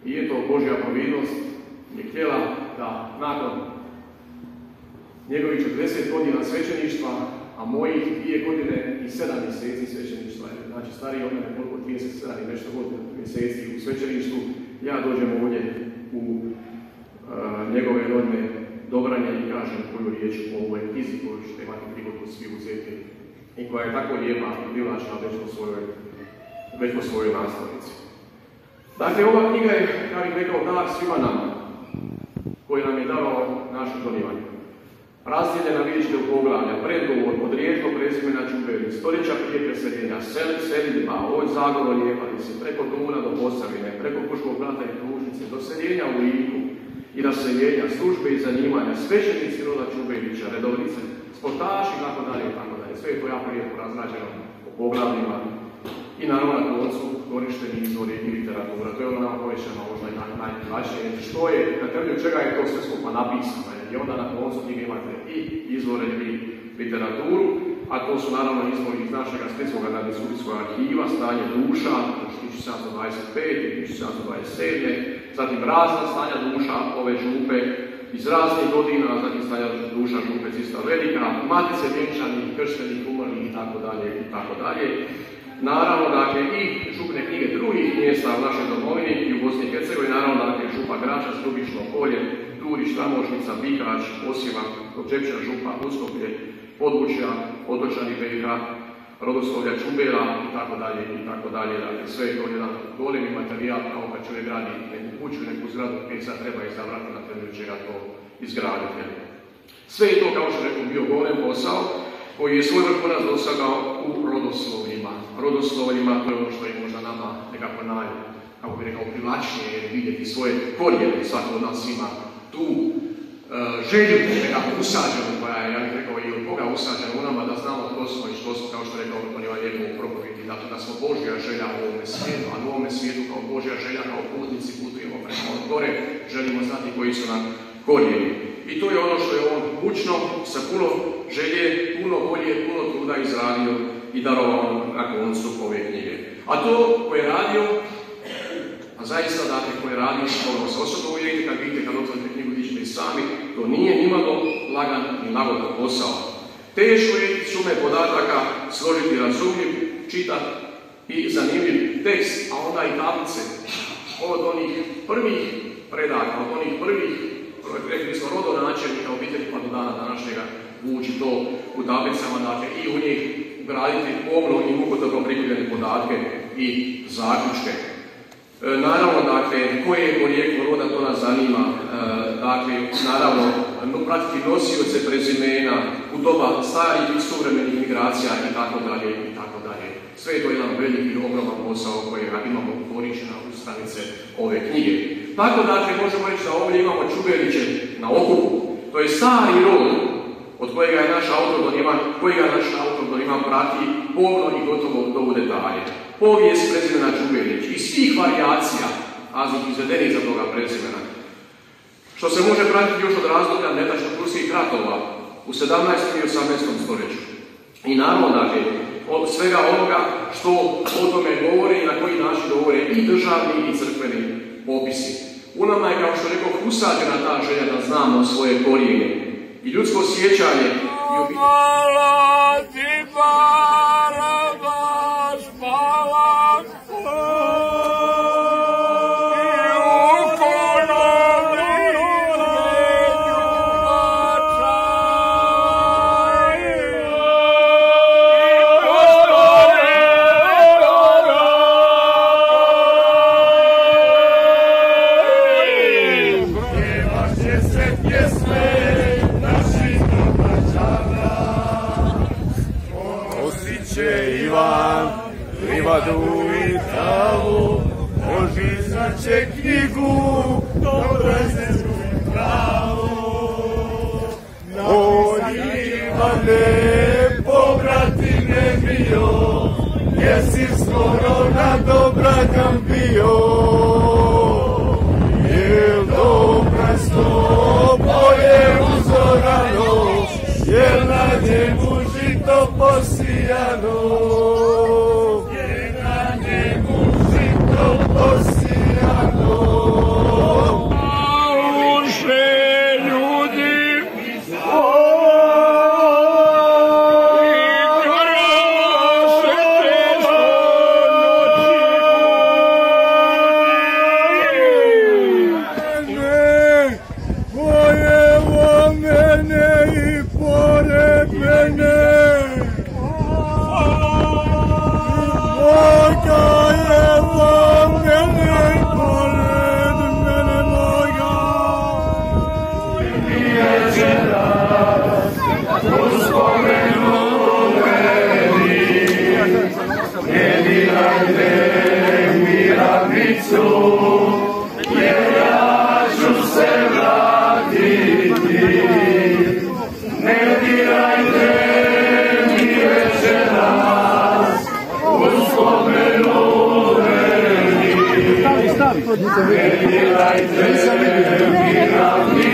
I eto, Božja providnost je htjela da nakon njegovih 40 godina svećeništva, a mojih 2 godine i 7 mjeseci svećeništva, znači stariji od mene koliko 37 i nešto godina mjeseci u svećeništvu, ja dođem ovdje u njegove rodne Dobranje i kažem koju riječ o ovoj knjizi koju ćete imati prigodu svi uzeti i koja je tako lijepa i privlačna već po svojoj nastavnici. Dakle, ova knjiga je, ja bih rekao, dar svima nama, koji nam je davao naš donivanje. Razdijeljena vidite u poglavlja, predgovor, od rijetko prezimena Čubeli, stoljeća prije preseljenja, selidba, od Zagoro Ljepalice, preko Duna do Posavine, preko Puškog Blata i Kružnice, do seljenja u Liku i raseljenja, službe i zanimanja, svećenici roda Čubelića, redovnice, sportaši i tako dalje. Sve je to jako lijepo razrađeno po poglavljima i naravno na koncu korišteni izvori i literatura. To je ono nama povećano možda i najvažnije. Što je, na temelju čega je to sve skupa napisano. I onda na koncu knjige imate i izvore i literaturu, a to su naravno izvori iz našeg Splitskog radijskog arhiva, stanje duša, 1725 i 1727, zatim razna stanja duša ove župe iz raznih godina, zatim stanja duša župe Cista Velika, matice vjenčanih, krštenih, umrlih i tako dalje. Naravno, dakle, i župne knjige drugih mjesta u našoj domovini i u Bosni i Hercegovini, naravno, dakle, župa Gračac, Ljubično polje, Turić, Ramošnica, Bikać, Osijek, Kočepča, župa, Uskoplje, Podvučja, Otočani, BiH, Rodoslovlja, Čubela i tako dalje. Dakle, sve je to jedan golemi materijal, kao kad čovjek gradi neku kuću, neku zgradu, gdje sad treba izabrati na temelju čega to izgraditi. Sve je to, kao što rekao, bio golem posao, koji je svoj vrhunac dosagao u rodoslovljima. Rodoslovljima, to je ono što je možda nama nekako kako bi rekao, privlačnije vidjeti svoje korijene. Svako od nas ima tu želju nekako usađenu, koja je, ja bih rekao, i od Boga usađena u nama, da znamo tko smo i što smo, kao što je rekao on je lijepo u propovjedi, dakle da smo Božja želja u ovome svijetu, a u ovome svijetu kao Božja želja, kao putnici putujemo prema gore, želimo znati koji su nam korijeni. I to je ono što je on mučno, sa puno želje, puno volje, puno truda izradio i darovao na koncu ove knjige. A to koje je radio, a zaista dakle koje je radio, što se osobno uvijek, kad vidite, kad otvorite knjigu, vidite i sami, to nije nimalo lagan ni lagodan posao. Teško je šume podataka složiti razumljiv, čitat i zanimljiv tekst, a onda i tablice od onih prvih predaka, od onih prvih, rekli smo, rodonačelnika obitelji pa do dana današnjega vući to u tablicama, dakle i u njih ugraditi pomno i mukotrpno prikupljene podatke i zaključke. Naravno, dakle, koje je porijeklo roda, to nas zanima. Dakle, naravno, pratiti nosioce prezimena u doba starih i suvremenih migracija i tako dalje. Sve je to jedan veliki i ogroman posao koji imamo korištena u stranice ove knjige. Tako, dakle, možemo reći da ovdje imamo Čubeliće na okupu. To je stari rod od kojega je naš autor Doniman prati pomno i gotovo do u detalje. Povijest prezimena Čubelić i svih varijacija raznih izvedenih za toga prezimena, što se može pratiti još od razdoblja netačno-turskih ratova u 17. i 18. stoljeću. I naravno, dakle, od svega onoga što o tome govore i na koji način govore i državni i crkveni popisi. U nama je, kao što rekao, usađena ta želja da znamo svoje korijene i ljudsko sjećanje i obitelj. Knjigu dobreznu pravu Ivane, pobratine bio, jesi skoro na Dobragan bio. Jel dobra sto polje uzorano, jel na njemu žito posijano. Jel na njemu žito posijano. dirajte mi ravnicu, jer ja ću se vratiti. Ne dirajte mi večeras u spomenu meni. Ne dirajte mi ravnicu,